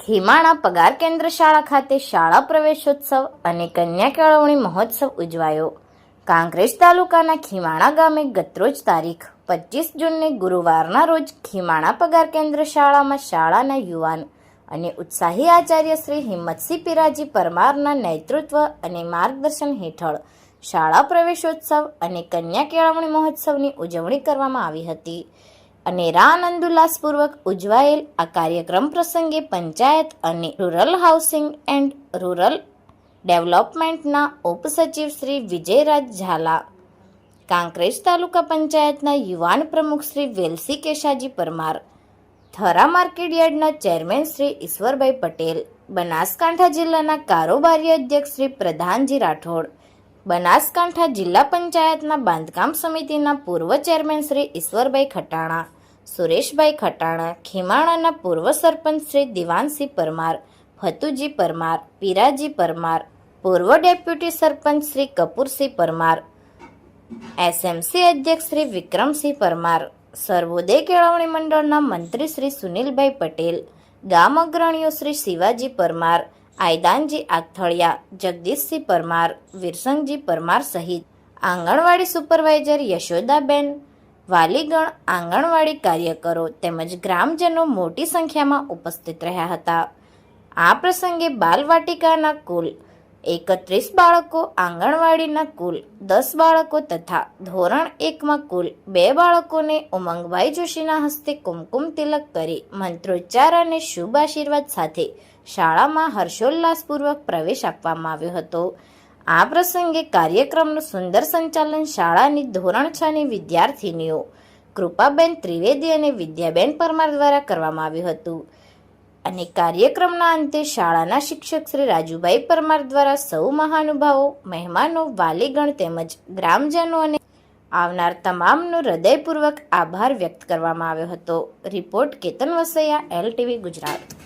ખીમાણા પગાર કેન્દ્ર શાળા ખાતે શાળા પ્રવેશોત્સવ અને કન્યા કેળવણી મહોત્સવ ઉજવાયો. કાંકરેજ તાલુકાના ખીમાણા ગામે ગતરોજ તારીખ 25 જૂનને ગુરુવારના રોજ ખીમાણા પગાર કેન્દ્ર શાળામાં શાળાના યુવાન અને ઉત્સાહી આચાર્ય શ્રી હિંમતસિંહ પિરાજી પરમારના નેતૃત્વ અને માર્ગદર્શન હેઠળ શાળા પ્રવેશોત્સવ અને કન્યા કેળવણી મહોત્સવની ઉજવણી કરવામાં આવી હતી અને આનંદોલ્લાસપૂર્વક ઉજવાયેલ આ કાર્યક્રમ પ્રસંગે પંચાયત અને રૂરલ હાઉસિંગ એન્ડ રૂરલ ડેવલપમેન્ટના ઉપસચિવ શ્રી વિજયરાજ ઝાલા, કાંકરેજ તાલુકા પંચાયતના યુવાન પ્રમુખ શ્રી વેલસી કેશાજી પરમાર, થરા માર્કેટયાર્ડના ચેરમેન શ્રી ઈશ્વરભાઈ પટેલ, બનાસકાંઠા જિલ્લાના કારોબારી અધ્યક્ષ શ્રી પ્રધાનજી રાઠોડ, બનાસકાંઠા જિલ્લા પંચાયતના બાંધકામ સમિતિના પૂર્વ ચેરમેન શ્રી ઈશ્વરભાઈ ખટાણા, સુરેશભાઈ ખટાણા, ખીમાણાના પૂર્વ સરપંચ શ્રી દિવાનસિંહ પરમાર, ફતુજી પરમાર, પીરાજી પરમાર, પૂર્વ ડેપ્યુટી સરપંચ શ્રી કપૂરસિંહ પરમાર, એસએમસી અધ્યક્ષ શ્રી વિક્રમસિંહ પરમાર, સર્વોદય કેળવણી મંડળના મંત્રી શ્રી સુનિલભાઈ પટેલ, ગામ અગ્રણીઓ શ્રી શિવાજી પરમાર, આયદાનજી આથળિયા, જગદીશસિંહ પરમાર, વીરસંગજી પરમાર સહિત આંગણવાડી સુપરવાઇઝર યશોદાબેન, વાલીગણ, આંગણવાડી કાર્યકરો તેમજ ગ્રામજનો મોટી સંખ્યામાં ઉપસ્થિત રહ્યા હતા. આ પ્રસંગે બાલવાટિકાના કુલ 31 બાળકો, આંગણવાડીના કુલ 10 બાળકો તથા ધોરણ 1માં કુલ 2 બાળકોને ઉમંગભાઈ જોશીના હસ્તે કુમકુમ તિલક કરી મંત્રોચ્ચાર અને શુભ આશીર્વાદ સાથે શાળામાં હર્ષોલ્લાસપૂર્વક પ્રવેશ આપવામાં આવ્યો હતો. આ પ્રસંગે કાર્યક્રમનું સુંદર સંચાલન શાળાની ધોરણ 6ની વિદ્યાર્થિનીઓ કૃપાબેન ત્રિવેદી અને વિદ્યાબેન પરમાર દ્વારા કરવામાં આવ્યું હતું અને કાર્યક્રમના અંતે શાળાના શિક્ષક શ્રી રાજુભાઈ પરમાર દ્વારા સૌ મહાનુભાવો, મહેમાનો, વાલીગણ તેમજ ગ્રામજનો અને આવનાર તમામનો હૃદયપૂર્વક આભાર વ્યક્ત કરવામાં આવ્યો હતો. Report Ketan Vasaiya, LTV Gujarat.